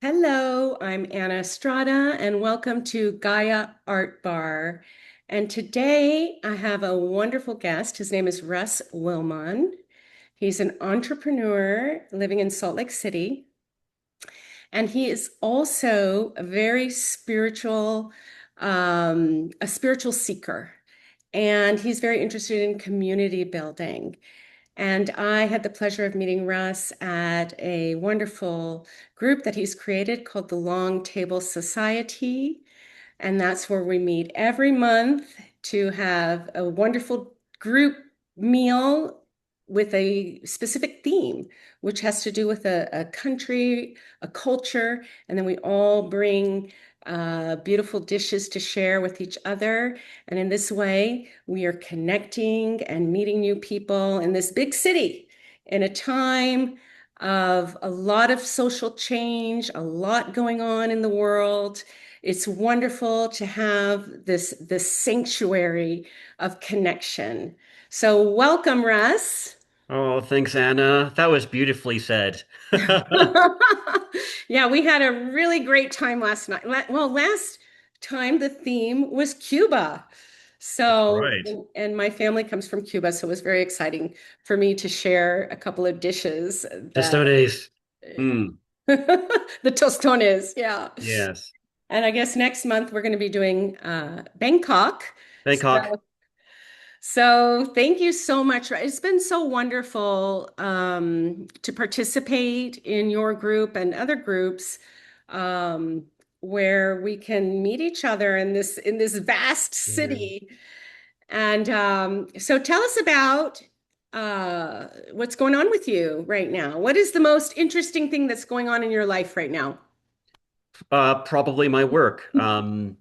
Hello, I'm Anna Estrada, and welcome to Gaia Art Bar. And today I have a wonderful guest. His name is Russ Willmon. He's an entrepreneur living in Salt Lake City, and he is also a spiritual seeker. And he's very interested in community building. And I had the pleasure of meeting Russ at a wonderful group that he's created called the Long Table Society. And that's where we meet every month to have a wonderful group meal with a specific theme, which has to do with a country, a culture, and then we all bring beautiful dishes to share with each other. And in this way, we are connecting and meeting new people in this big city in a time of a lot of social change, a lot going on in the world. It's wonderful to have this sanctuary of connection. So welcome, Russ. Oh, thanks, Anna. That was beautifully said. Yeah, we had a really great time last night. Well, last time the theme was Cuba. That's So, right. and my family comes from Cuba, so it was very exciting for me to share a couple of dishes that Testones. Mm, the tostones, yeah. yes. And I guess next month we're going to be doing Bangkok. Bangkok. So thank you so much. It's been so wonderful to participate in your group and other groups um, where we can meet each other in this vast Yeah. city. And so tell us about what's going on with you right now. What is the most interesting thing that's going on in your life right now? Probably my work. My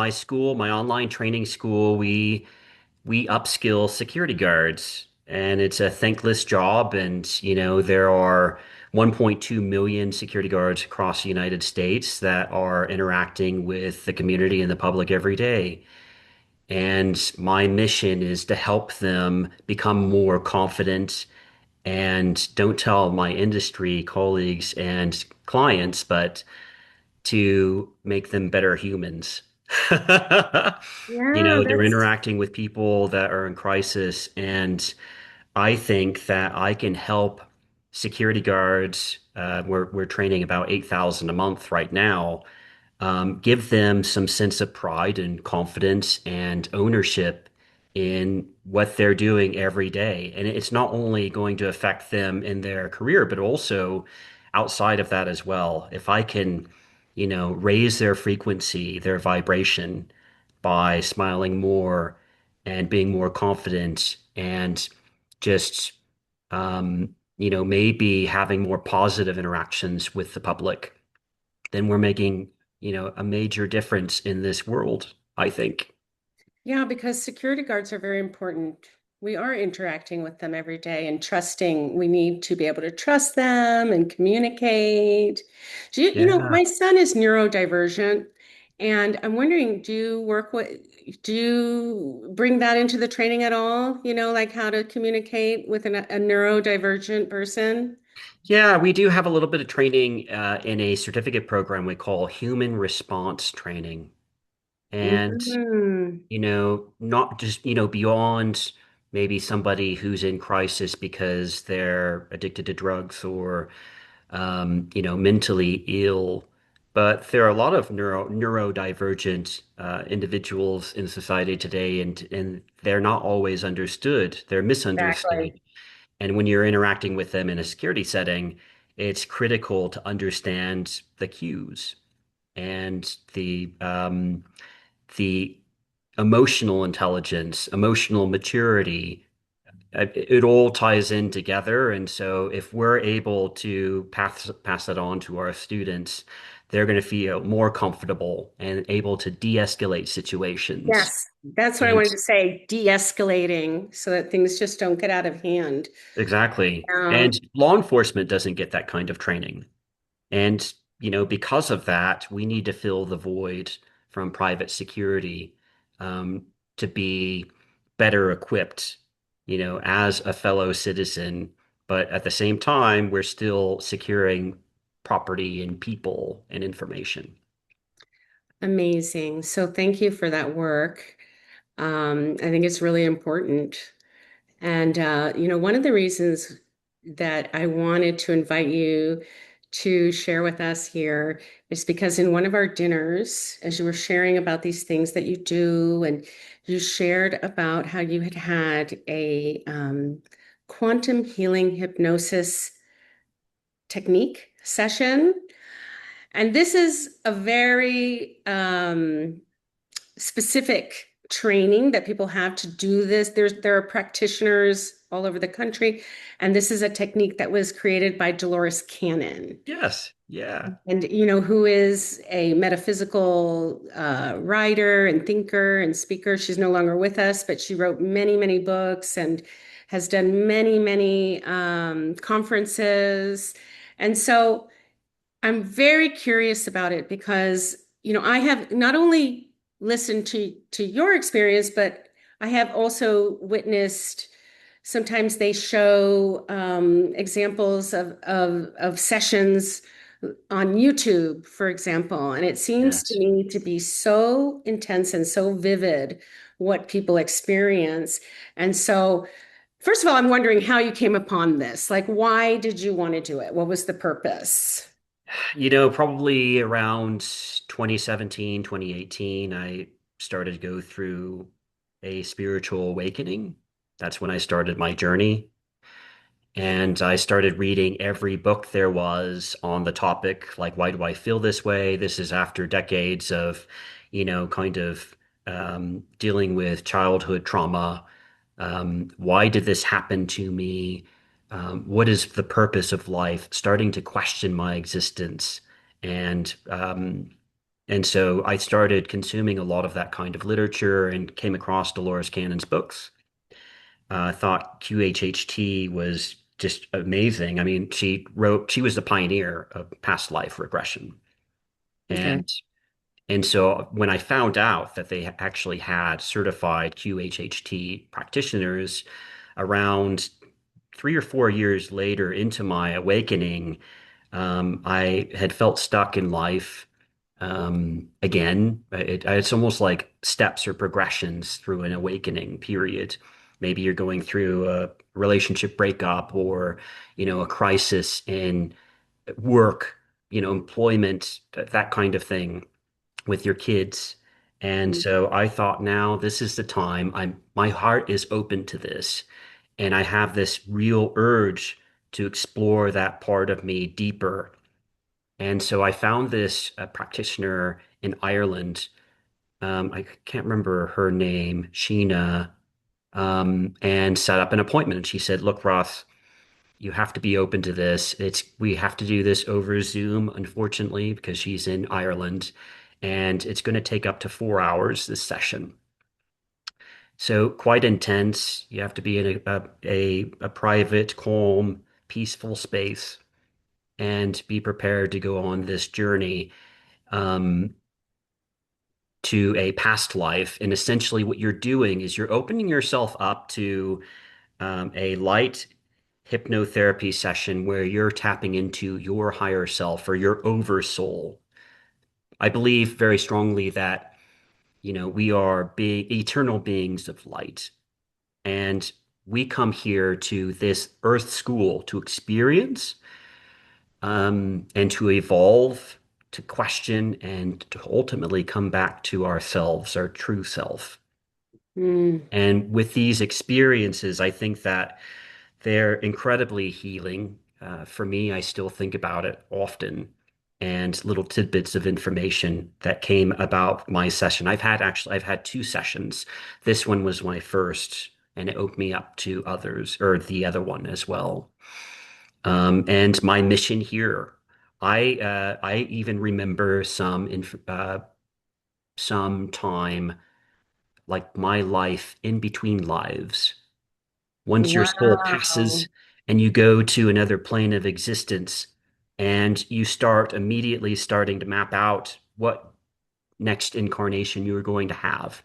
school, my online training school, we upskill security guards, and it's a thankless job. And there are 1.2 million security guards across the United States that are interacting with the community and the public every day. And my mission is to help them become more confident and don't tell my industry colleagues and clients, but to make them better humans. Yeah, They're that's interacting with people that are in crisis, and I think that I can help security guards. We're training about 8,000 a month right now, give them some sense of pride and confidence and ownership in what they're doing every day. And it's not only going to affect them in their career, but also outside of that as well. If I can, raise their frequency, their vibration by smiling more and being more confident and just, maybe having more positive interactions with the public, then we're making, a major difference in this world, I think. Yeah, because security guards are very important. We are interacting with them every day and trusting. We need to be able to trust them and communicate. Yeah. My son is neurodivergent, and I'm wondering, do you bring that into the training at all? Like how to communicate with a neurodivergent person? Yeah, we do have a little bit of training in a certificate program we call human response training. And, Mm, not just, beyond maybe somebody who's in crisis because they're addicted to drugs or mentally ill. But there are a lot of neurodivergent individuals in society today, and they're not always understood. They're exactly. misunderstood. And when you're interacting with them in a security setting, it's critical to understand the cues and the emotional intelligence, emotional maturity. It all ties in together. And so if we're able to pass that on to our students, they're going to feel more comfortable and able to de-escalate situations. Yes, that's what I And wanted to say, de-escalating so that things just don't get out of hand. exactly. Yeah. And law enforcement doesn't get that kind of training. And, because of that, we need to fill the void from private security, to be better equipped, as a fellow citizen. But at the same time, we're still securing property and people and information. Amazing. So thank you for that work. I think it's really important. And, one of the reasons that I wanted to invite you to share with us here is because in one of our dinners, as you were sharing about these things that you do, and you shared about how you had had a quantum healing hypnosis technique session. And this is a very specific training that people have to do this. There are practitioners all over the country, and this is a technique that was created by Dolores Cannon. Yes, yeah. And who is a metaphysical writer and thinker and speaker. She's no longer with us, but she wrote many, many books and has done many, many conferences. And so I'm very curious about it because, I have not only listened to your experience, but I have also witnessed sometimes they show examples of sessions on YouTube, for example, and it seems to Yes. me to be so intense and so vivid what people experience. And so, first of all, I'm wondering how you came upon this. Like, why did you want to do it? What was the purpose? Probably around 2017, 2018, I started to go through a spiritual awakening. That's when I started my journey. And I started reading every book there was on the topic, like, why do I feel this way? This is after decades of, kind of dealing with childhood trauma. Why did this happen to me? What is the purpose of life? Starting to question my existence. And and so I started consuming a lot of that kind of literature and came across Dolores Cannon's books. I thought QHHT was just amazing. I mean, she was the pioneer of past life regression. Okay. And and so when I found out that they actually had certified QHHT practitioners around 3 or 4 years later into my awakening, I had felt stuck in life again. It's almost like steps or progressions through an awakening period. Maybe you're going through a relationship breakup or, a crisis in work, employment, that kind of thing with your kids. And so I thought now this is the time. My heart is open to this, and I have this real urge to explore that part of me deeper. And so I found this practitioner in Ireland. I can't remember her name, Sheena, and set up an appointment. And she said, "Look, Ross, you have to be open to this. We have to do this over Zoom, unfortunately, because she's in Ireland, and it's going to take up to 4 hours this session. So quite intense. You have to be in a private, calm, peaceful space and be prepared to go on this journey um, to a past life. And essentially, what you're doing is you're opening yourself up to a light hypnotherapy session where you're tapping into your higher self or your oversoul. I believe very strongly that, we are eternal beings of light, and we come here to this earth school to experience and to evolve, to question, and to ultimately come back to ourselves, our true self. Mm. And with these experiences, I think that they're incredibly healing. For me, I still think about it often and little tidbits of information that came about my session. I've had two sessions. This one was my first, and it opened me up to others, or the other one as well. And my mission here, I even remember some time like my life in between lives. Once your soul passes Wow. and you go to another plane of existence, and you start immediately starting to map out what next incarnation you are going to have,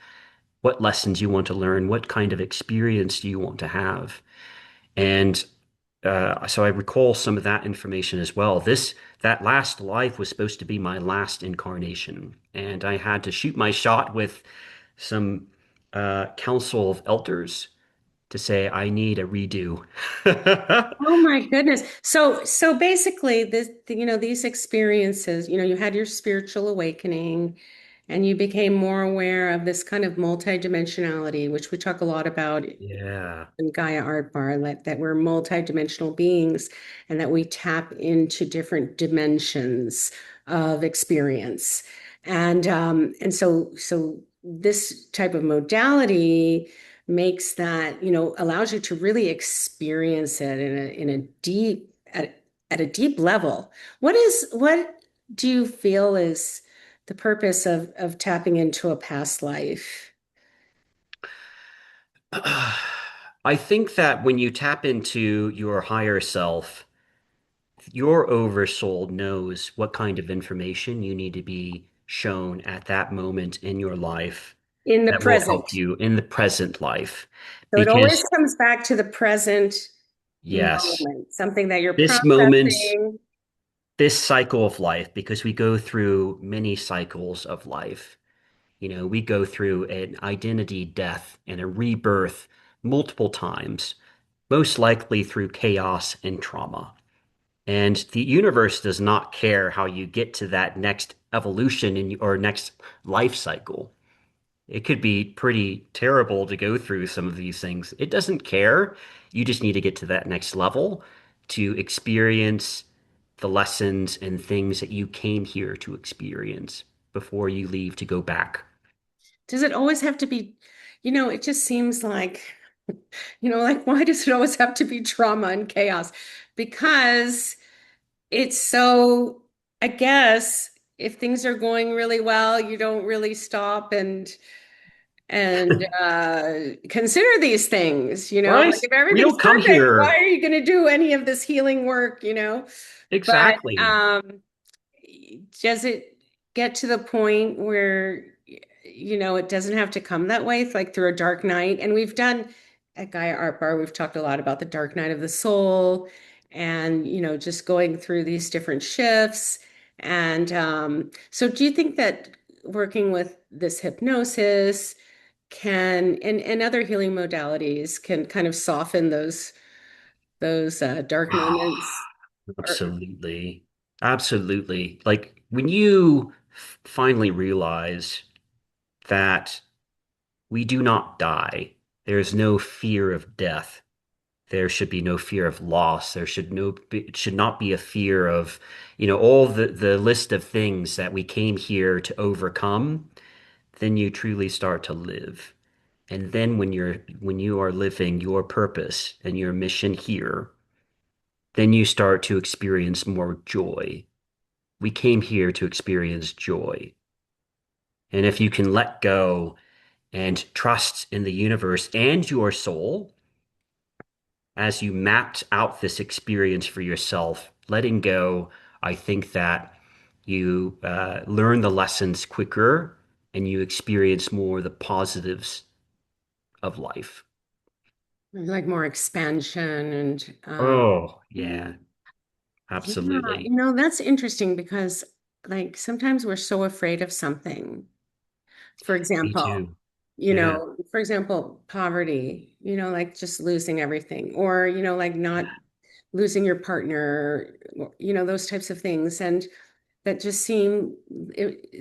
what lessons you want to learn, what kind of experience do you want to have. And so I recall some of that information as well. That last life was supposed to be my last incarnation, and I had to shoot my shot with some council of elders to say I need a redo. Oh my goodness. So basically this, these experiences, you had your spiritual awakening and you became more aware of this kind of multidimensionality, which we talk a lot about Yeah. in Gaia Art Bar, that we're multidimensional beings and that we tap into different dimensions of experience. And so this type of modality makes that, allows you to really experience it in a deep at a deep level. What do you feel is the purpose of tapping into a past life? I think that when you tap into your higher self, your oversoul knows what kind of information you need to be shown at that moment in your life In the that will present. help you in the present life. So it always Because, comes back to the present yes, moment, something that you're this moment, processing. this cycle of life, because we go through many cycles of life. We go through an identity death and a rebirth multiple times, most likely through chaos and trauma. And the universe does not care how you get to that next evolution or next life cycle. It could be pretty terrible to go through some of these things. It doesn't care. You just need to get to that next level to experience the lessons and things that you came here to experience before you leave to go back. Does it always have to be, it just seems like, like why does it always have to be trauma and chaos? Because it's so, I guess, if things are going really well, you don't really stop and consider these things, Right? like if We everything's don't come perfect, why here. are you going to do any of this healing work? But Exactly. does it get to the point where, it doesn't have to come that way, like through a dark night? And we've done at Gaia Art Bar, we've talked a lot about the dark night of the soul and, just going through these different shifts. And so do you think that working with this hypnosis and other healing modalities can kind of soften those dark moments? Or Absolutely. Absolutely. Like when you finally realize that we do not die, there is no fear of death. There should be no fear of loss. There should not be a fear of, all the list of things that we came here to overcome. Then you truly start to live. And then when you are living your purpose and your mission here, then you start to experience more joy. We came here to experience joy. And if you can let go and trust in the universe and your soul as you mapped out this experience for yourself, letting go, I think that you learn the lessons quicker and you experience more the positives of life. like more expansion and Oh, yeah, yeah, absolutely. that's interesting because like sometimes we're so afraid of something. For Me example, too. Yeah, poverty, like just losing everything, or, like not losing your partner, those types of things. And that just seem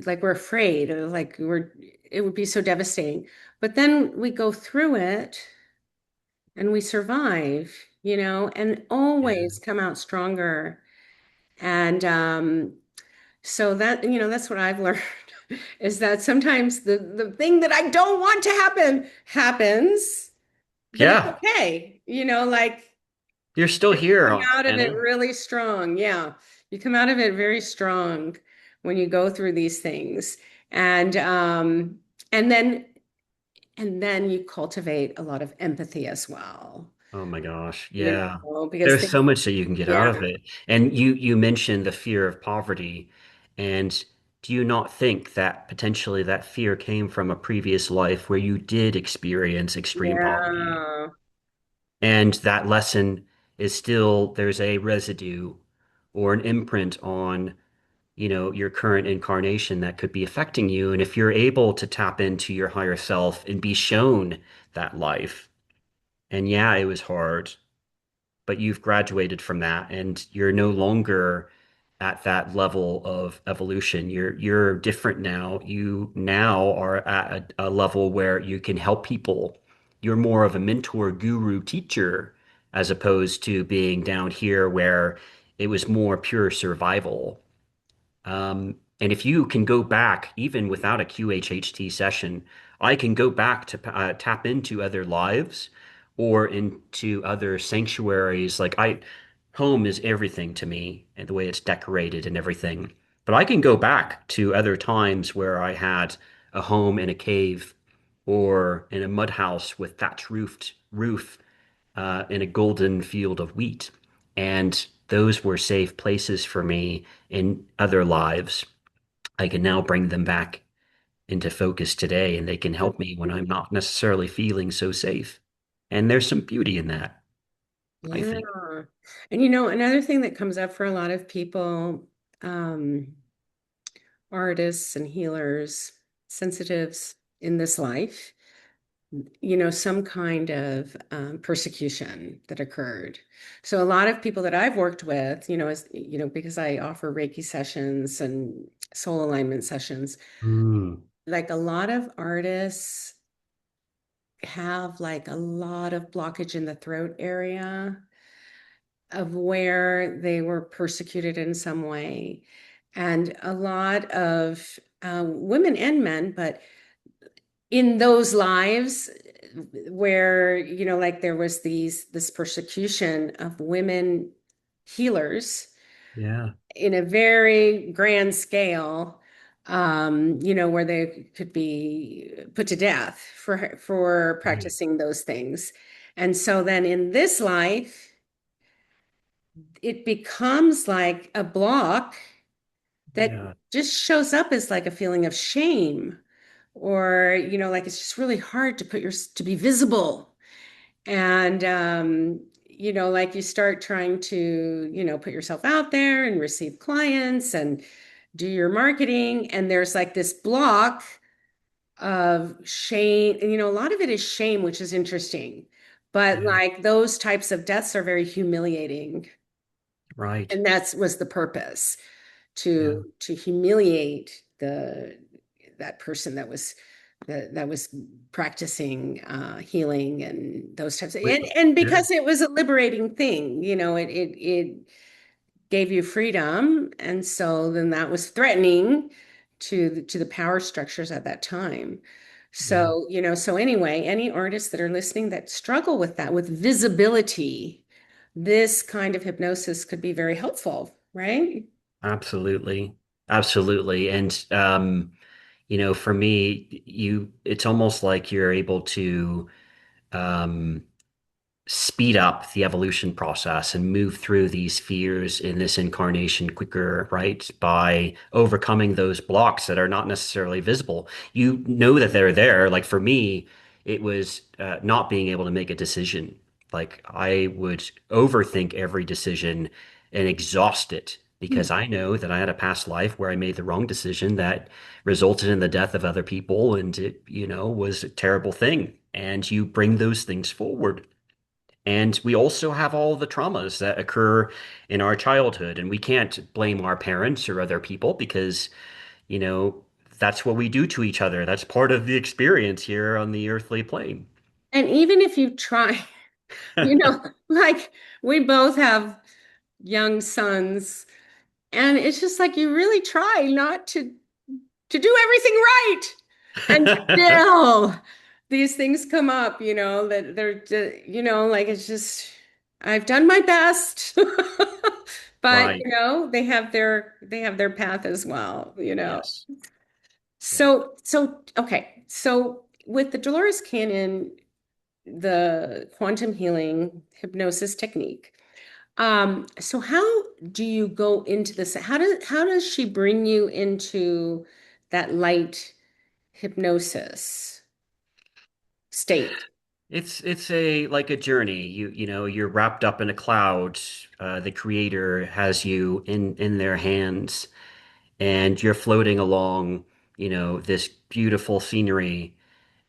like we're afraid, or like it would be so devastating. But then we go through it and we survive, and yeah, always come out stronger. And so that's what I've learned is that sometimes the thing that I don't want to happen happens, but it's yeah. okay. Like You're still you come here, out of it Anna. really strong. Yeah. You come out of it very strong when you go through these things. And and then and then you cultivate a lot of empathy as well. Oh my gosh. Yeah. Because There's so much that you can get out yeah. of it. And you mentioned the fear of poverty. And do you not think that potentially that fear came from a previous life where you did experience extreme poverty? Yeah. And that lesson, is still there's a residue or an imprint on, your current incarnation that could be affecting you. And if you're able to tap into your higher self and be shown that life, and yeah, it was hard, but you've graduated from that and you're no longer at that level of evolution. You're different now. You now are at a level where you can help people. You're more of a mentor, guru, teacher, as opposed to being down here where it was more pure survival. And if you can go back, even without a QHHT session, I can go back to tap into other lives or into other sanctuaries. Home is everything to me and the way it's decorated and everything. But I can go back to other times where I had a home in a cave or in a mud house with thatch roof in a golden field of wheat. And those were safe places for me in other lives. I can now bring them back into focus today, and they can help me when I'm not necessarily feeling so safe. And there's some beauty in that, I Yeah. think. And another thing that comes up for a lot of people, um, artists and healers, sensitives in this life, some kind of persecution that occurred. So a lot of people that I've worked with, because I offer Reiki sessions and soul alignment sessions, Mm, like a lot of artists have like a lot of blockage in the throat area of where they were persecuted in some way. And a lot of women and men, but in those lives where, like there was this persecution of women healers yeah, in a very grand scale, where they could be put to death for right. practicing those things. And so then in this life, it becomes like a block that Yeah, just shows up as like a feeling of shame, or like it's just really hard to be visible. And like you start trying to put yourself out there and receive clients and do your marketing, and there's like this block of shame. And a lot of it is shame, which is interesting, but yeah, like those types of deaths are very humiliating, right. and that's was the purpose, Yeah, to humiliate that person that was practicing healing and those types of, we, and yeah, because it was a liberating thing, it gave you freedom, and so then that was threatening to the power structures at that time. yeah. So anyway, any artists that are listening that struggle with that, with visibility, this kind of hypnosis could be very helpful, right? Absolutely. Absolutely. And for me, it's almost like you're able to um speed up the evolution process and move through these fears in this incarnation quicker, right? By overcoming those blocks that are not necessarily visible. You know that they're there. Like for me, it was not being able to make a decision. Like I would overthink every decision and exhaust it because I know that I had a past life where I made the wrong decision that resulted in the death of other people, and it, was a terrible thing. And you bring those things forward. And we also have all the traumas that occur in our childhood, and we can't blame our parents or other people because, you know, that's what we do to each other. That's part of the experience here on the earthly plane. And even if you try, like we both have young sons, and it's just like you really try not to do everything right. And still these things come up, that they're like it's just I've done my best. But Right. they have their path as well. Yes. Yeah. So okay. So with the Dolores Cannon, the quantum healing hypnosis technique. So how do you go into this? How does she bring you into that light hypnosis state? It's a like a journey. You know, you're wrapped up in a cloud. The creator has you in their hands, and you're floating along, this beautiful scenery,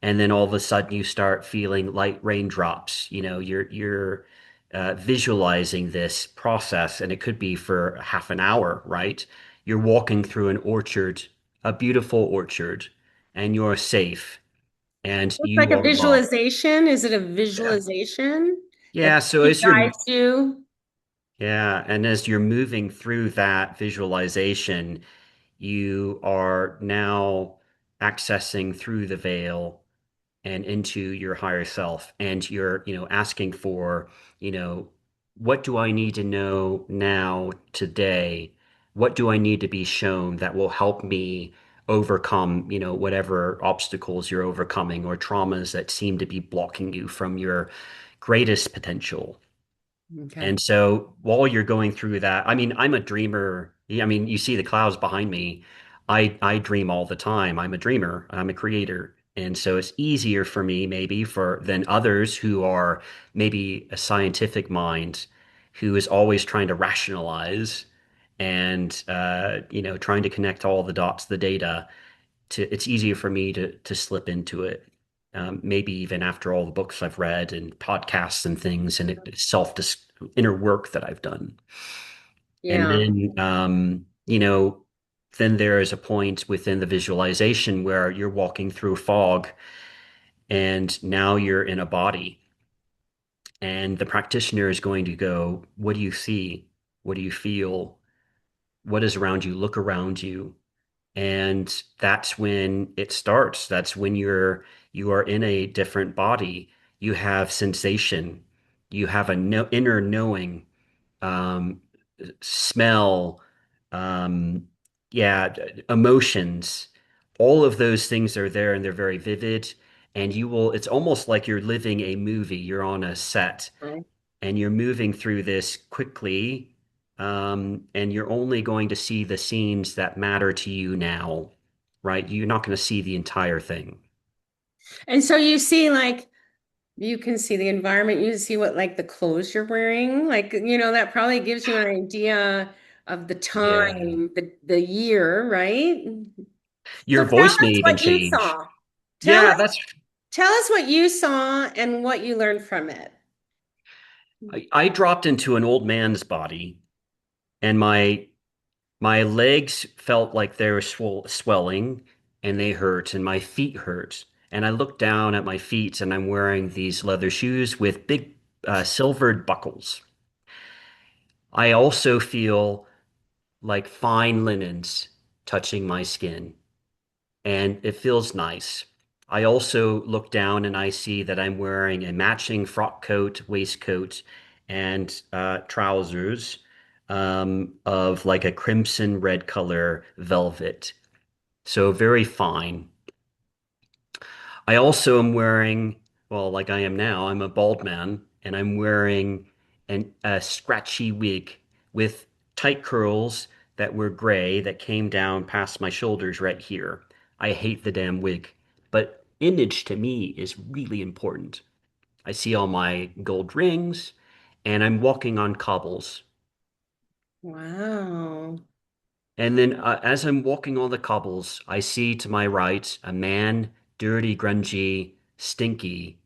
and then all of a sudden you start feeling light raindrops. You're visualizing this process, and it could be for half an hour, right? You're walking through an orchard, a beautiful orchard, and you're safe, and It's like you a are loved. visualization. Is it a Yeah. visualization that Yeah, so he as you're guides you? yeah, and as you're moving through that visualization, you are now accessing through the veil and into your higher self, and you're, asking for, you know, what do I need to know now, today? What do I need to be shown that will help me overcome, whatever obstacles you're overcoming or traumas that seem to be blocking you from your greatest potential? Okay. And so while you're going through that, I mean, I'm a dreamer. Yeah, I mean, you see the clouds behind me. I dream all the time. I'm a dreamer. I'm a creator. And so it's easier for me maybe for than others who are maybe a scientific mind who is always trying to rationalize and trying to connect all the dots, the data it's easier for me to slip into it. Maybe even after all the books I've read and podcasts and things, and it's self inner work that I've done. And Yeah. then, then there is a point within the visualization where you're walking through fog, and now you're in a body, and the practitioner is going to go, "What do you see? What do you feel? What is around you? Look around you." And that's when it starts. That's when you are in a different body. You have sensation. You have a inner knowing, um, smell, um, yeah, emotions. All of those things are there and they're very vivid. And it's almost like you're living a movie. You're on a set Right. and you're moving through this quickly, and you're only going to see the scenes that matter to you now, right? You're not going to see the entire thing. And so you see, like, you can see the environment, you see what, like, the clothes you're wearing. Like, that probably gives you an idea of the Yeah. time, the year, right? So Your tell voice may us even what you change. saw. Tell Yeah, us, that's tell us what you saw and what you learned from it. I dropped into an old man's body, and my legs felt like they were swelling, and they hurt, and my feet hurt. And I looked down at my feet, and I'm wearing these leather shoes with big silvered buckles. I also feel like fine linens touching my skin, and it feels nice. I also look down and I see that I'm wearing a matching frock coat, waistcoat, and trousers, of like a crimson red color velvet. So very fine. I also am wearing, well, like I am now, I'm a bald man, and I'm wearing a scratchy wig with tight curls that were gray that came down past my shoulders right here. I hate the damn wig, but image to me is really important. I see all my gold rings, and I'm walking on cobbles. Wow. And then as I'm walking on the cobbles, I see to my right a man, dirty, grungy, stinky,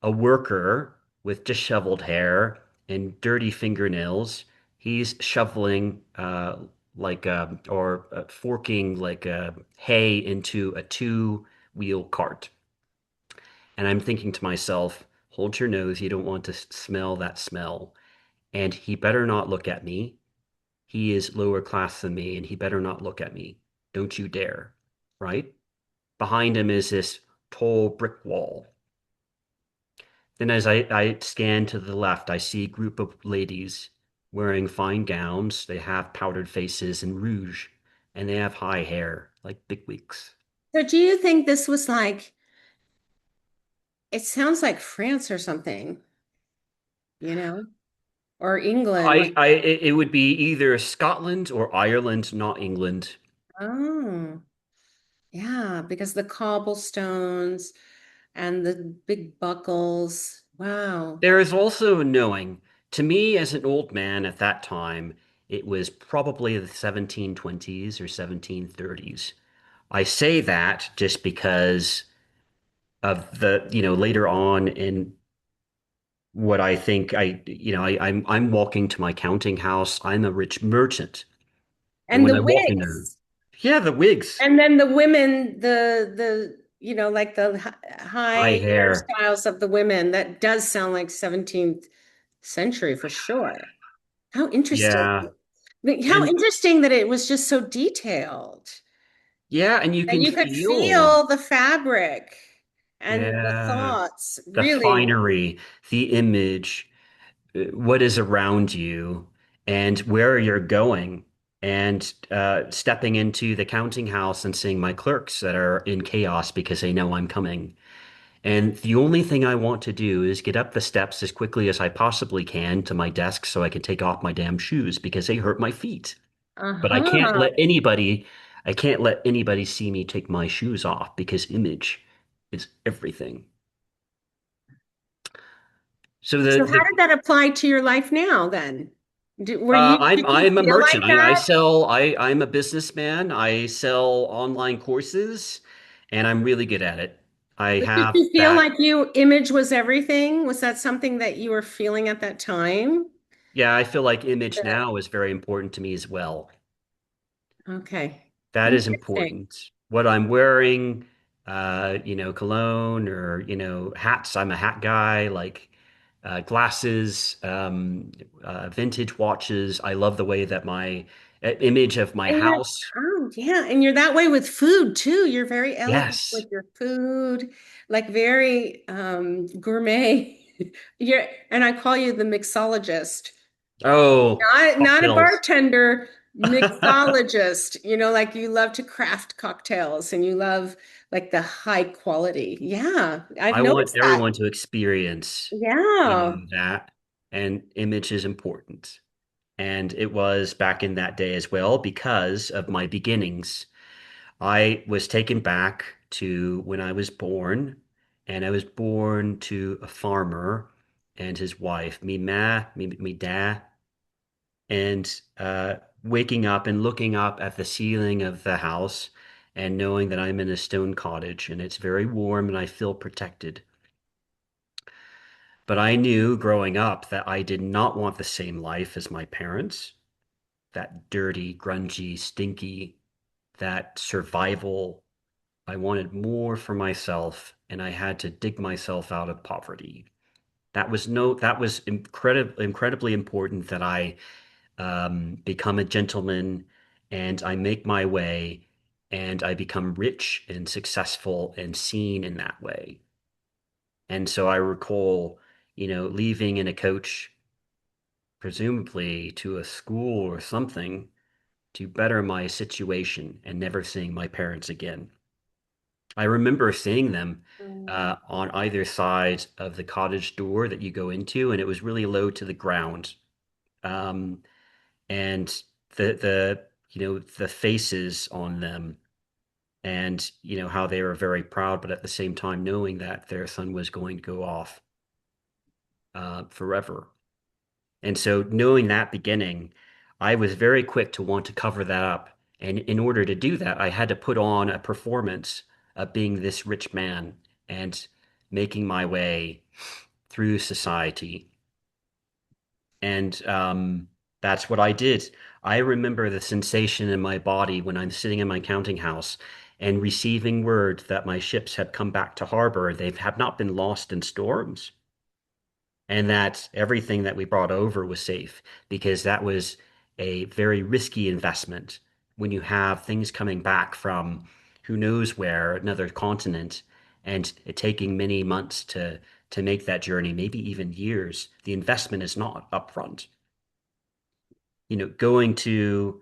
a worker with disheveled hair and dirty fingernails. He's shoveling or forking like hay into a two-wheel cart. And I'm thinking to myself, hold your nose, you don't want to smell that smell. And he better not look at me. He is lower class than me, and he better not look at me. Don't you dare. Right? Behind him is this tall brick wall. Then as I scan to the left, I see a group of ladies wearing fine gowns. They have powdered faces and rouge, and they have high hair, like bigwigs. So do you think this was like, it sounds like France or something, you know, or England? It would be either Scotland or Ireland, not England. Oh, yeah, because the cobblestones. and the big buckles. Wow. There is also knowing, to me as an old man at that time, it was probably the 1720s or 1730s. I say that just because of the, later on in what I think I'm walking to my counting house. I'm a rich merchant. And And when the I walk in there, wigs. yeah, the wigs, And then the women, like the high high hair. hairstyles of the women, that does sound like 17th century for sure. How interesting. Yeah. How And interesting that it was just so detailed. yeah, and you That can you could feel, feel the fabric and the yeah, thoughts. the Really. finery, the image, what is around you, and where you're going. And stepping into the counting house and seeing my clerks that are in chaos because they know I'm coming. And the only thing I want to do is get up the steps as quickly as I possibly can to my desk so I can take off my damn shoes because they hurt my feet. But Uh-huh. I can't let anybody see me take my shoes off because image is everything. So So how did that apply to your life now then? Did you I'm a feel merchant. like that? I'm a businessman. I sell online courses and I'm really good at it. I But did have you feel that. like image was everything? Was that something that you were feeling at that time? Yeah, I feel like image now is very important to me as well. Okay. That is Interesting. important. What I'm wearing, cologne or, hats. I'm a hat guy, like glasses, vintage watches. I love the way that my image of my And you're, house. oh yeah, and you're that way with food too. You're very elegant with Yes. your food, like very gourmet. And I call you the mixologist. Oh, Not a cocktails. bartender, mixologist. Like you love to craft cocktails and you love like the high quality. Yeah, I've I want noticed that. everyone to experience, Yeah. that, and image is important. And it was back in that day as well because of my beginnings. I was taken back to when I was born, and I was born to a farmer and his wife, me dad, and waking up and looking up at the ceiling of the house and knowing that I'm in a stone cottage and it's very warm and I feel protected. But I knew growing up that I did not want the same life as my parents, that dirty, grungy, stinky, that survival. I wanted more for myself, and I had to dig myself out of poverty. That was incredibly important that I become a gentleman and I make my way and I become rich and successful and seen in that way. And so I recall, leaving in a coach, presumably to a school or something, to better my situation and never seeing my parents again. I remember seeing them Mm. on either side of the cottage door that you go into, and it was really low to the ground. Um, and the faces on them, and how they were very proud, but at the same time knowing that their son was going to go off forever. And so, knowing that beginning, I was very quick to want to cover that up. And in order to do that, I had to put on a performance of being this rich man and making my way through society. And that's what I did. I remember the sensation in my body when I'm sitting in my counting house and receiving word that my ships had come back to harbor. They have not been lost in storms, and that everything that we brought over was safe because that was a very risky investment when you have things coming back from who knows where, another continent, and it taking many months to make that journey, maybe even years. The investment is not upfront. Going to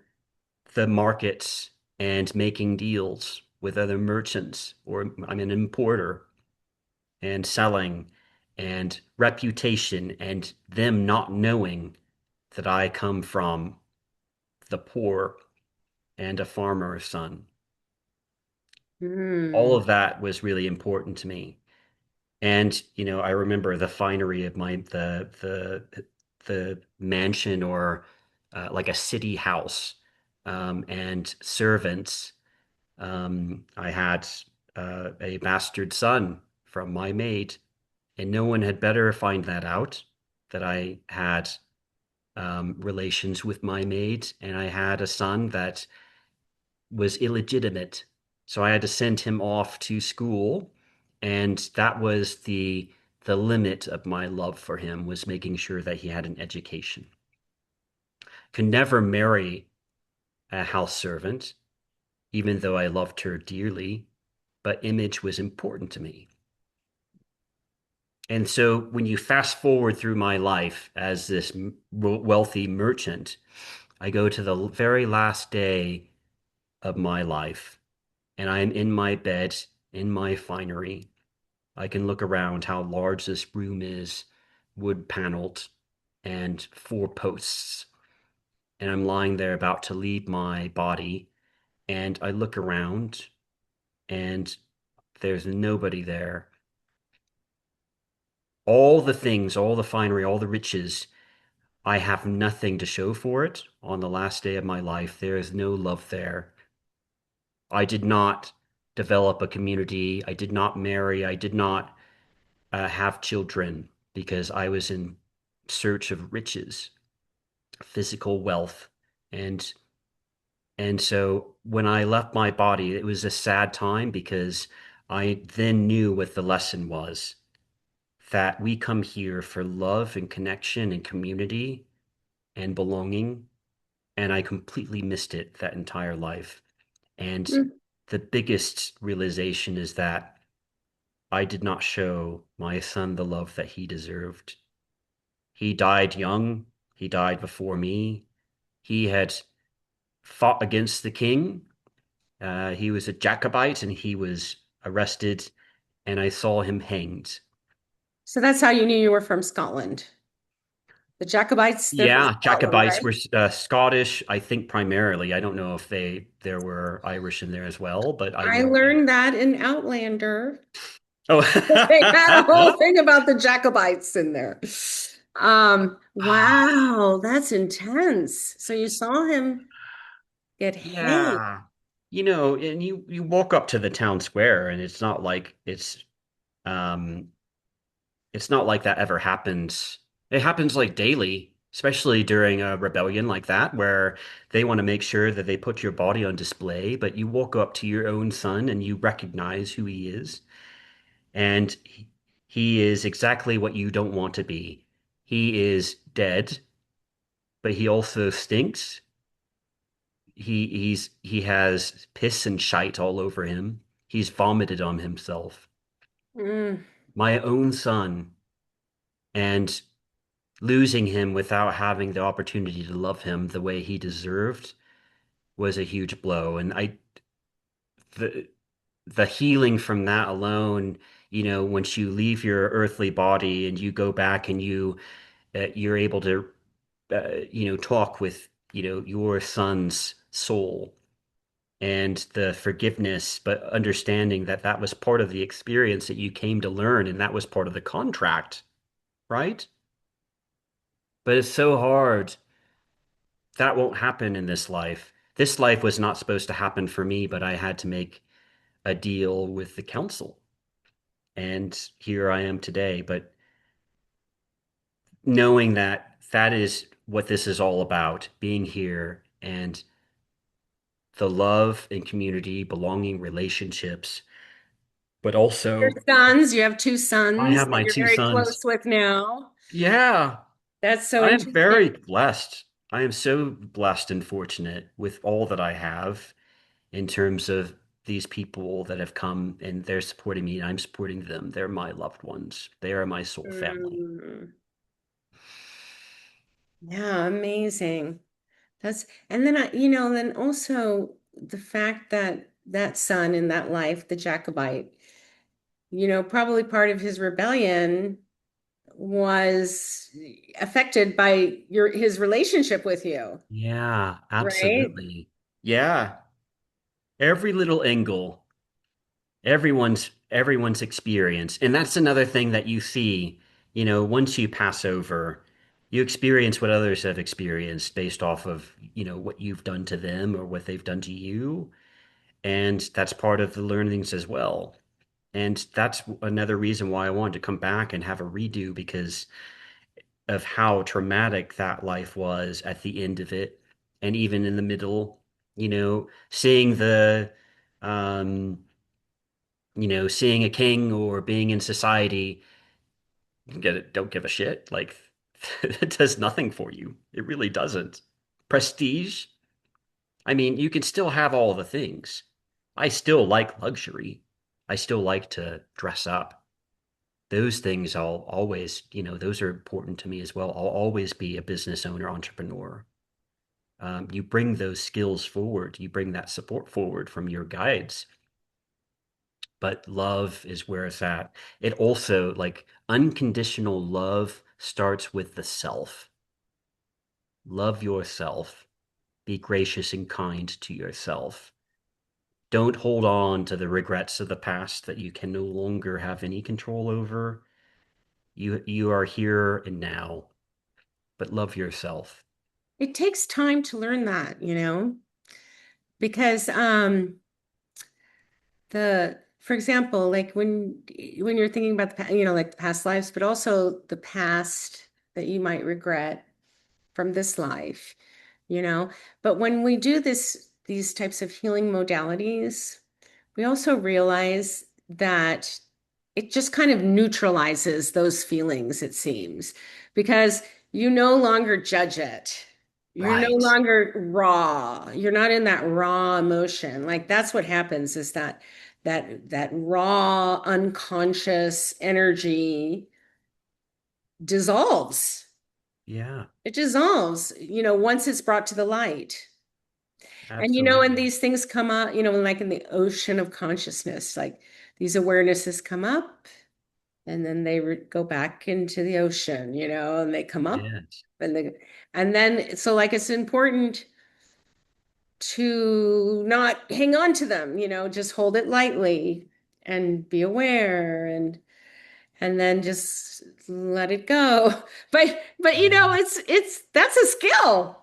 the markets and making deals with other merchants, or I'm an importer and selling and reputation and them not knowing that I come from the poor and a farmer's son. All Hmm. of that was really important to me. And, I remember the finery of the mansion, or like a city house, and servants. I had a bastard son from my maid, and no one had better find that out, that I had relations with my maid, and I had a son that was illegitimate. So I had to send him off to school, and that was the limit of my love for him, was making sure that he had an education. Could never marry a house servant, even though I loved her dearly, but image was important to me. And so when you fast forward through my life as this wealthy merchant, I go to the very last day of my life, and I am in my bed, in my finery. I can look around how large this room is, wood paneled, and four posts. And I'm lying there about to leave my body, and I look around, and there's nobody there. All the things, all the finery, all the riches, I have nothing to show for it on the last day of my life. There is no love there. I did not develop a community. I did not marry. I did not have children because I was in search of riches, physical wealth. And and so when I left my body, it was a sad time, because I then knew what the lesson was, that we come here for love and connection and community and belonging. And I completely missed it that entire life. And Mm. the biggest realization is that I did not show my son the love that he deserved. He died young. He died before me. He had fought against the king. He was a Jacobite, and he was arrested, and I saw him hanged. So that's how you knew you were from Scotland. The Jacobites, they're from Yeah, Scotland, Jacobites right? were Scottish, I think, primarily. I don't know if there were Irish in there as well, but I I know they. learned that in Outlander. Oh, They had a whole thing about the Jacobites in there. Wow, that's intense. So you saw him get hanged. yeah. And you walk up to the town square, and um it's not like that ever happens. It happens like daily, especially during a rebellion like that, where they want to make sure that they put your body on display, but you walk up to your own son and you recognize who he is. And he is exactly what you don't want to be. He is dead, but he also stinks. He has piss and shite all over him. He's vomited on himself. Mm, My own son. And losing him without having the opportunity to love him the way he deserved was a huge blow. And the the healing from that alone, once you leave your earthly body and you go back, and you're able to talk with your son's soul, and the forgiveness, but understanding that that was part of the experience that you came to learn, and that was part of the contract, right? But it's so hard. That won't happen in this life. This life was not supposed to happen for me, but I had to make a deal with the council. And here I am today. But knowing that that is what this is all about, being here, and the love and community, belonging, relationships, but your also sons, you have two I sons have that my you're two very sons. close with now. Yeah, That's so I am interesting. very blessed. I am so blessed and fortunate with all that I have, in terms of these people that have come and they're supporting me and I'm supporting them. They're my loved ones. They are my soul family. Mm, yeah, amazing. That's, and then then also the fact that that son in that life, the Jacobite, probably part of his rebellion was affected by his relationship with you, Yeah, right? absolutely. Yeah. Every little angle, everyone's everyone's experience. And that's another thing that you see, once you pass over, you experience what others have experienced based off of, what you've done to them or what they've done to you. And that's part of the learnings as well. And that's another reason why I wanted to come back and have a redo because of how traumatic that life was at the end of it. And even in the middle, seeing um, seeing a king or being in society, get it, don't give a shit. Like it does nothing for you. It really doesn't. Prestige, I mean, you can still have all the things. I still like luxury. I still like to dress up. Those things I'll always, those are important to me as well. I'll always be a business owner, entrepreneur. You bring those skills forward, you bring that support forward from your guides, but love is where it's at. It also, like, unconditional love starts with the self. Love yourself. Be gracious and kind to yourself. Don't hold on to the regrets of the past that you can no longer have any control over. You are here and now, but love yourself. It takes time to learn that, because for example, like when you're thinking about like the past lives, but also the past that you might regret from this life, you know. But when we do these types of healing modalities, we also realize that it just kind of neutralizes those feelings, it seems, because you no longer judge it. You're no Right. longer raw. You're not in that raw emotion. Like that's what happens is that raw unconscious energy dissolves. Yeah, It dissolves, once it's brought to the light. And absolutely. these things come up, like in the ocean of consciousness, like these awarenesses come up and then they go back into the ocean, and they come up Yes. and then, so like it's important to not hang on to them, just hold it lightly and be aware and then just let it go. But Yeah. it's that's a skill.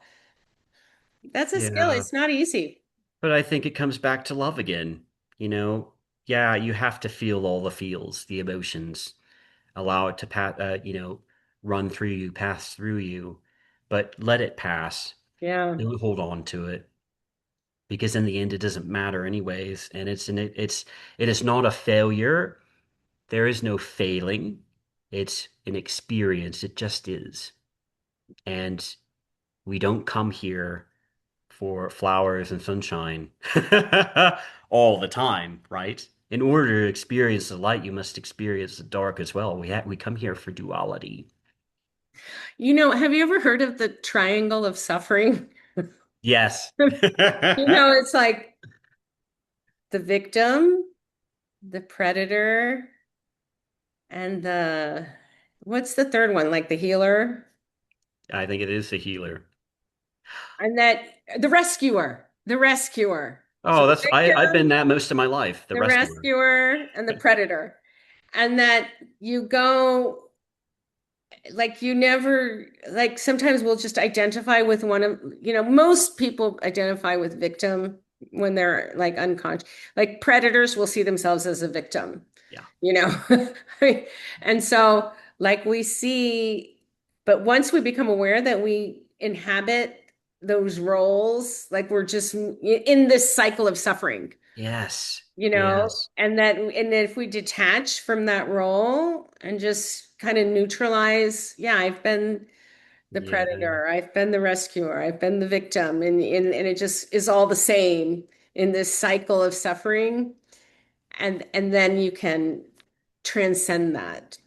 That's a skill. Yeah. It's not easy. But I think it comes back to love again. You know, yeah, you have to feel all the feels, the emotions, allow it to run through you, pass through you, but let it pass. Yeah. Don't hold on to it because in the end it doesn't matter anyways. And it is not a failure. There is no failing. It's an experience. It just is. And we don't come here for flowers and sunshine all the time, right? In order to experience the light, you must experience the dark as well. We come here for duality. Have you ever heard of the triangle of suffering? Yes. It's like the victim, the predator, and what's the third one? Like the healer, I think it is a healer. and that the rescuer, the rescuer. So Oh, the I've been victim, that most of my life, the the rescuer. rescuer, and the predator. And that you go like you never like sometimes we'll just identify with one of most people identify with victim when they're like unconscious, like predators will see themselves as a victim, Yeah. you know and so like we see, but once we become aware that we inhabit those roles, like we're just in this cycle of suffering, Yes. Yes. and if we detach from that role and just kind of neutralize, yeah, I've been the Yeah. predator, I've been the rescuer, I've been the victim, and it just is all the same in this cycle of suffering, and then you can transcend that.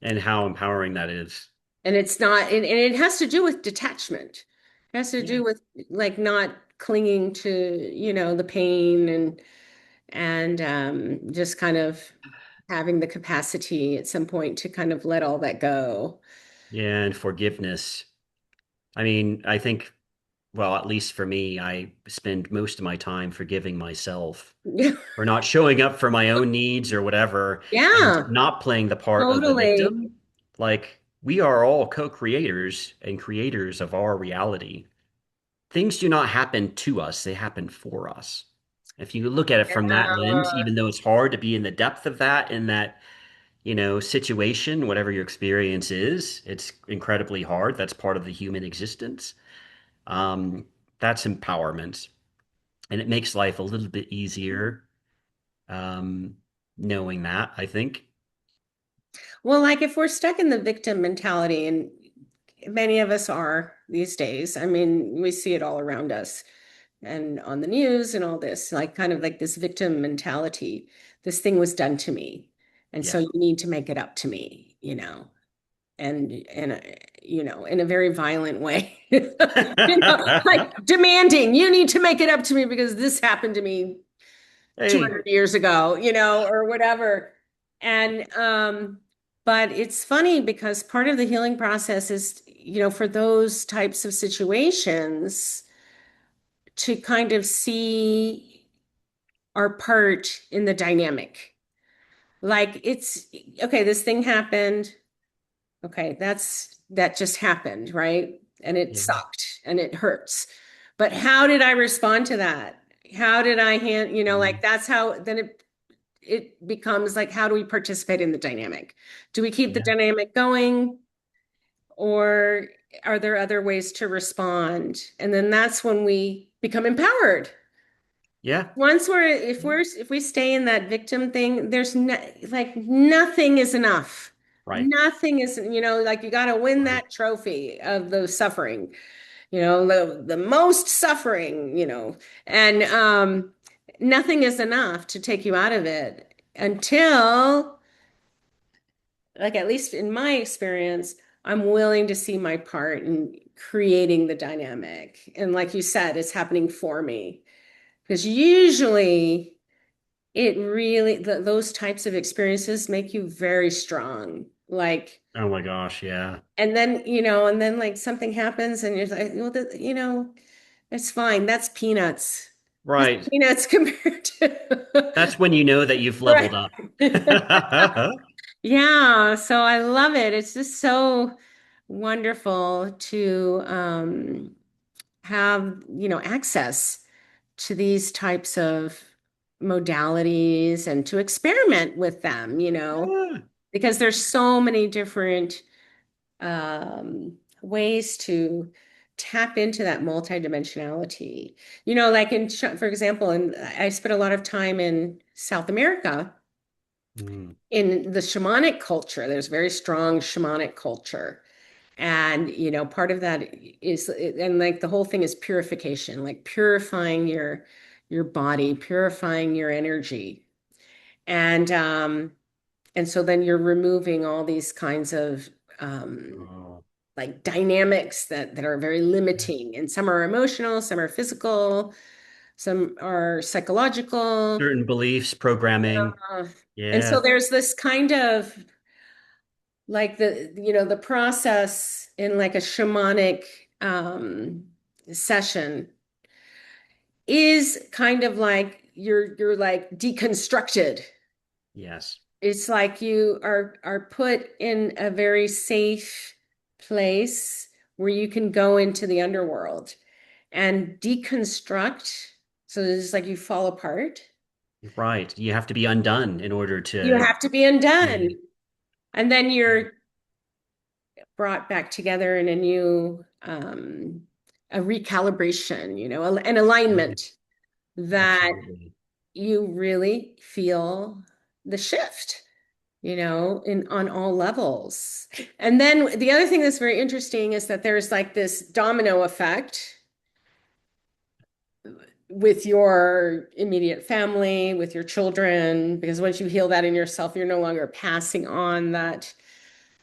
And how empowering that is. And it's not, and it has to do with detachment. It has to Yeah. do with like not clinging to, the pain and just kind of having the capacity at some point to kind of let all that go. Yeah. And forgiveness. I mean, I think. well, at least for me, I spend most of my time forgiving myself for not showing up for my own needs or whatever and Yeah, not playing the part of the totally. victim. Like, we are all co-creators and creators of our reality. Things do not happen to us, they happen for us. If you look at it from that lens, Yeah. even though it's hard to be in the depth of that, in that, situation, whatever your experience is, it's incredibly hard. That's part of the human existence. Um, that's empowerment. And it makes life a little bit easier, um, knowing that, I think. Well, like if we're stuck in the victim mentality, and many of us are these days, I mean, we see it all around us and on the news and all this, like kind of like this victim mentality. This thing was done to me, and so Yeah. you need to make it up to me, and in a very violent way, like demanding, you need to make it up to me because this happened to me Hey, 200 years ago, or whatever. And but it's funny because part of the healing process is, for those types of situations to kind of see our part in the dynamic. Like it's okay, this thing happened. Okay, that just happened, right? And it yeah. sucked and it hurts. But how did I respond to that? How did I like Mhm. that's how then it becomes like, how do we participate in the dynamic? Do we keep the Yeah. dynamic going, or are there other ways to respond? And then that's when we become empowered. Yeah. Once if we stay in that victim thing, there's no, like nothing is enough. Right. Nothing is, like you got to win Right. that trophy of the suffering, the most suffering, and nothing is enough to take you out of it until, like, at least in my experience, I'm willing to see my part in creating the dynamic. And like you said, it's happening for me. Because usually those types of experiences make you very strong. Like, Oh my gosh. Yeah. and then like something happens and you're like, well, it's fine. That's peanuts. That's Right. peanuts compared to, That's when you know that you've leveled right. up. Yeah, so I love it. It's just so wonderful to have, access to these types of modalities and to experiment with them, Yeah. because there's so many different ways to tap into that multidimensionality. Like for example, and I spent a lot of time in South America Mm. in the shamanic culture. There's very strong shamanic culture. And, part of that is, and like the whole thing is purification, like purifying your body, purifying your energy. And so then you're removing all these kinds of Oh. like dynamics that are very Yeah. limiting. And some are emotional, some are physical, some are psychological. Certain beliefs, programming. Uh, and so Yeah. there's this kind of like the process in like a shamanic um session is kind of like you're like deconstructed. Yes. It's like you are put in a very safe place where you can go into the underworld and deconstruct, so it's like you fall apart. Right. You have to be undone in order You to. have to be Yeah. undone, and then you're brought back together in a new a recalibration, an Yeah. alignment that Absolutely. you really feel the shift, in on all levels. And then the other thing that's very interesting is that there's like this domino effect with your immediate family, with your children, because once you heal that in yourself, you're no longer passing on that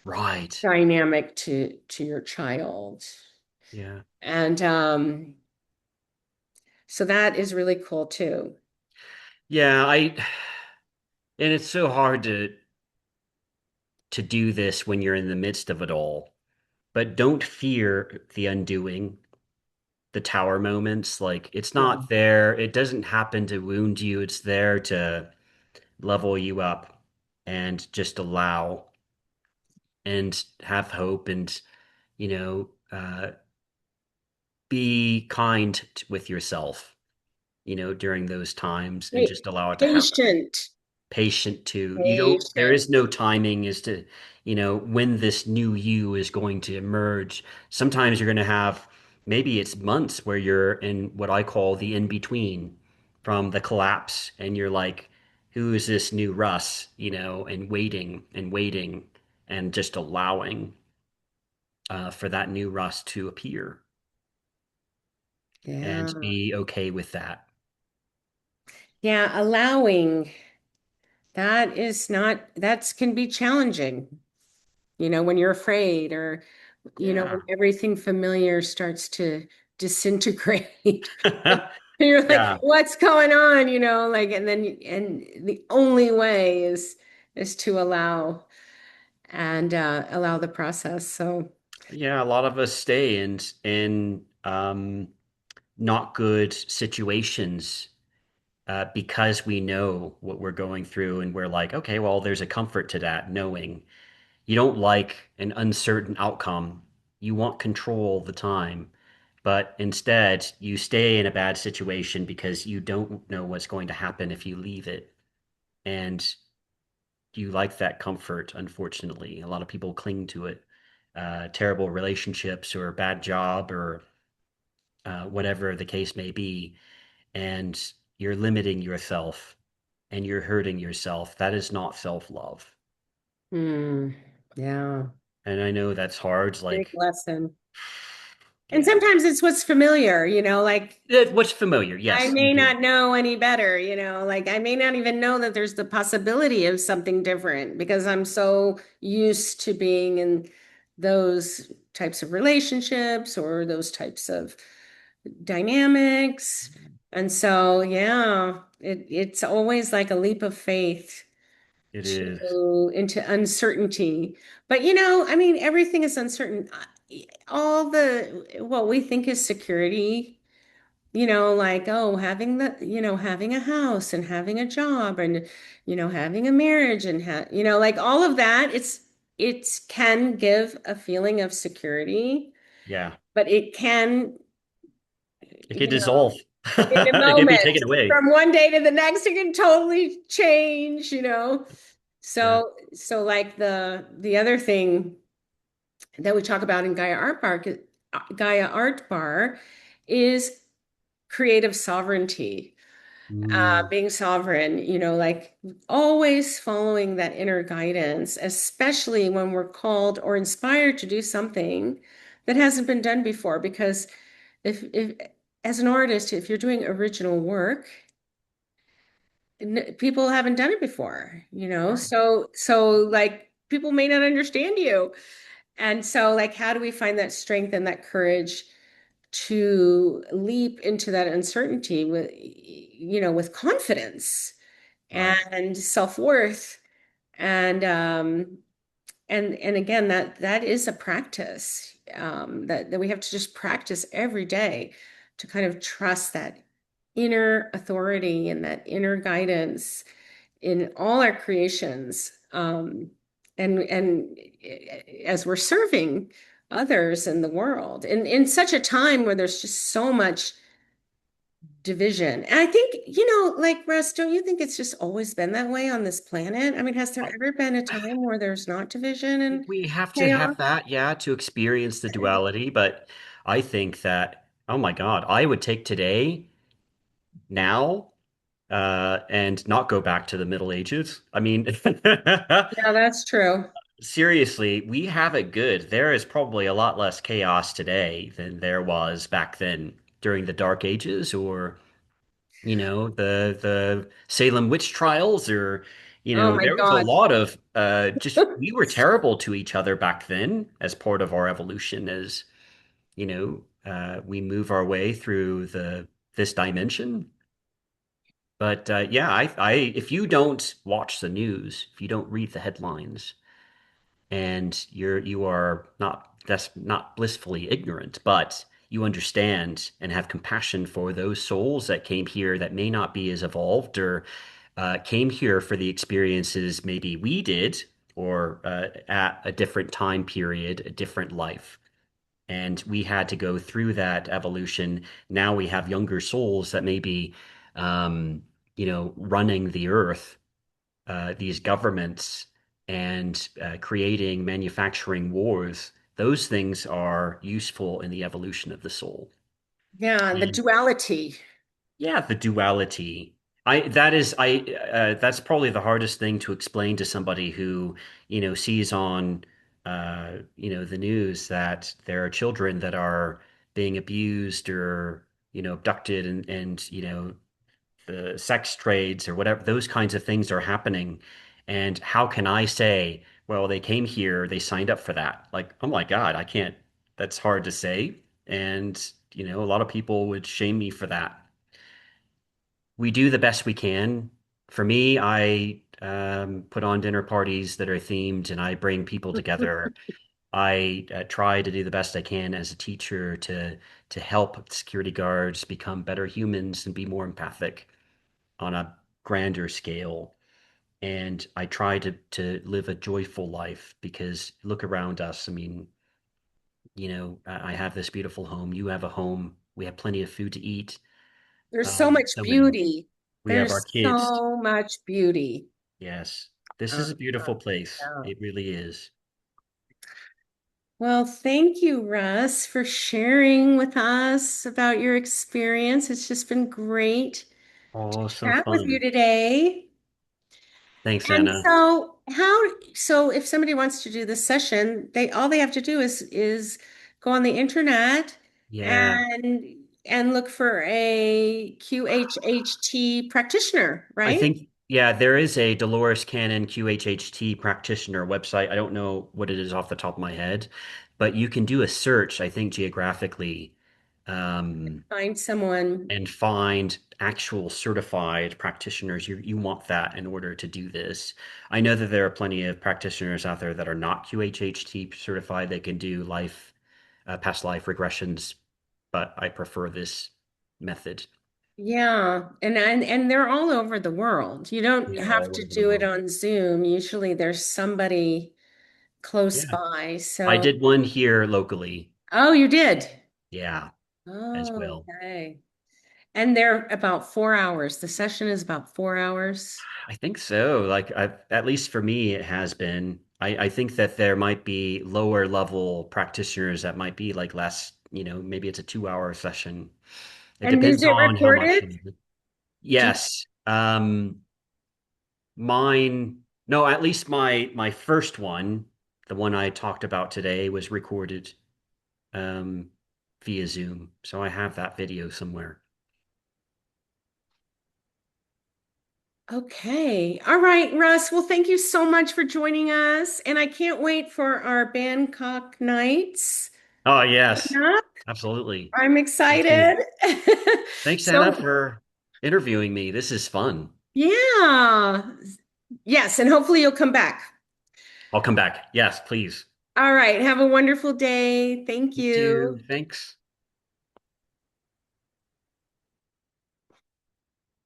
Right. dynamic to your child. Yeah. And so that is really cool too. Yeah, and it's so hard to do this when you're in the midst of it all. But don't fear the undoing. the tower moments. Like it's Yeah. not there. It doesn't happen to wound you. It's there to level you up and just allow and have hope and, you know, be kind with yourself, during those times and just allow it to happen. Patient, Patient too. There patient. is no timing as to, when this new you is going to emerge. Sometimes you're going to have, maybe it's months where you're in what I call the in between from the collapse, and you're like, who is this new Russ, and waiting and just allowing for that new Russ to appear and Yeah. be okay with that. Yeah, allowing that is not, that can be challenging, when you're afraid or, when Yeah. everything familiar starts to disintegrate. You're like, Yeah. what's going on? Like, and the only way is to allow the process. So, Yeah, a lot of us stay in not good situations because we know what we're going through, and we're like, okay, well, there's a comfort to that, knowing you don't like an uncertain outcome. You want control all the time, but instead you stay in a bad situation because you don't know what's going to happen if you leave it, and you like that comfort. Unfortunately, a lot of people cling to it. Terrible relationships or a bad job or whatever the case may be, and you're limiting yourself and you're hurting yourself. That is not self-love. hmm, yeah, And I know that's hard. big Like, lesson. And yeah, sometimes it's what's familiar, like what's familiar? I Yes, you may do. not know any better, like I may not even know that there's the possibility of something different because I'm so used to being in those types of relationships or those types of dynamics. And so, yeah, it's always like a leap of faith It is. to into uncertainty. But I mean, everything is uncertain. All the what we think is security, like, oh, having a house and having a job and, having a marriage and like all of that, it can give a feeling of security, Yeah. but it can, It could you dissolve. know, in a It could be moment, taken away. from one day to the next, it can totally change. Yeah. So like the other thing that we talk about in Gaia Art Bar is creative sovereignty. Mm, Being sovereign, like always following that inner guidance, especially when we're called or inspired to do something that hasn't been done before. Because if as an artist, if you're doing original work, people haven't done it before, right. so like people may not understand you. And so like how do we find that strength and that courage to leap into that uncertainty with confidence Right. and self-worth and again that is a practice that we have to just practice every day to kind of trust that inner authority and that inner guidance in all our creations and as we're serving others in the world in such a time where there's just so much division. And I think, like Russ, don't you think it's just always been that way on this planet? I mean, has there I, ever been a time where there's not division and we have to chaos? have that, yeah, to experience the duality. But I think that, oh my God, I would take today now and not go back to the Middle Ages. I mean, Yeah, that's true. seriously, we have it good. There is probably a lot less chaos today than there was back then during the Dark Ages, or the Salem witch trials, or Oh my there was a God. lot of just we were terrible to each other back then as part of our evolution, as we move our way through the this dimension. But yeah, if you don't watch the news, if you don't read the headlines, and you are not, that's not blissfully ignorant, but you understand and have compassion for those souls that came here that may not be as evolved or came here for the experiences maybe we did or at a different time period, a different life. And we had to go through that evolution. Now we have younger souls that may be, um, running the earth, these governments, and creating manufacturing wars. Those things are useful in the evolution of the soul. Yeah, the And duality. yeah, the duality. That's probably the hardest thing to explain to somebody who, sees on the news that there are children that are being abused or, abducted and the sex trades or whatever, those kinds of things are happening. And how can I say, well, they came here, they signed up for that? Like, oh my God, I can't, that's hard to say. And, a lot of people would shame me for that. We do the best we can. For me, I put on dinner parties that are themed and I bring people together. I try to do the best I can as a teacher to help security guards become better humans and be more empathic on a grander scale. And I try to live a joyful life because look around us. I mean, I have this beautiful home. You have a home. We have plenty of food to eat. There's so much So many. beauty. We have our There's kids. so much beauty. Yes, this Uh, is a beautiful place. yeah. It really is. Well, thank you, Russ, for sharing with us about your experience. It's just been great Oh, so chat with you fun. today. Thanks, And Anna. so if somebody wants to do this session, all they have to do is go on the internet Yeah. and look for a QHHT practitioner, I right? think, yeah, there is a Dolores Cannon QHHT practitioner website. I don't know what it is off the top of my head, but you can do a search, I think, geographically, um, Find someone. and find actual certified practitioners. You want that in order to do this. I know that there are plenty of practitioners out there that are not QHHT certified. They can do past life regressions, but I prefer this method. Yeah, and they're all over the world. You don't Yeah, have all to over the do it world. on Zoom. Usually there's somebody close Yeah. by. I So, did one here locally. oh, you did. Yeah, as Oh, well. okay. And they're about 4 hours. The session is about 4 hours. I think so. At least for me, it has been. I think that there might be lower level practitioners that might be like less, maybe it's a 2 hour session. It And is depends it on how much. recorded? Do you, Yes. Mine, no, at least my first one, the one I talked about today, was recorded um via Zoom. So I have that video somewhere. okay. All right, Russ. Well, thank you so much for joining us. And I can't wait for our Bangkok nights Oh, yes. coming up. Absolutely. I'm Me too. excited. Thanks, Anna, So, for interviewing me. This is fun. yeah. Yes, and hopefully you'll come back. I'll come back. Yes, please. All right. Have a wonderful day. Thank You you. too. Thanks.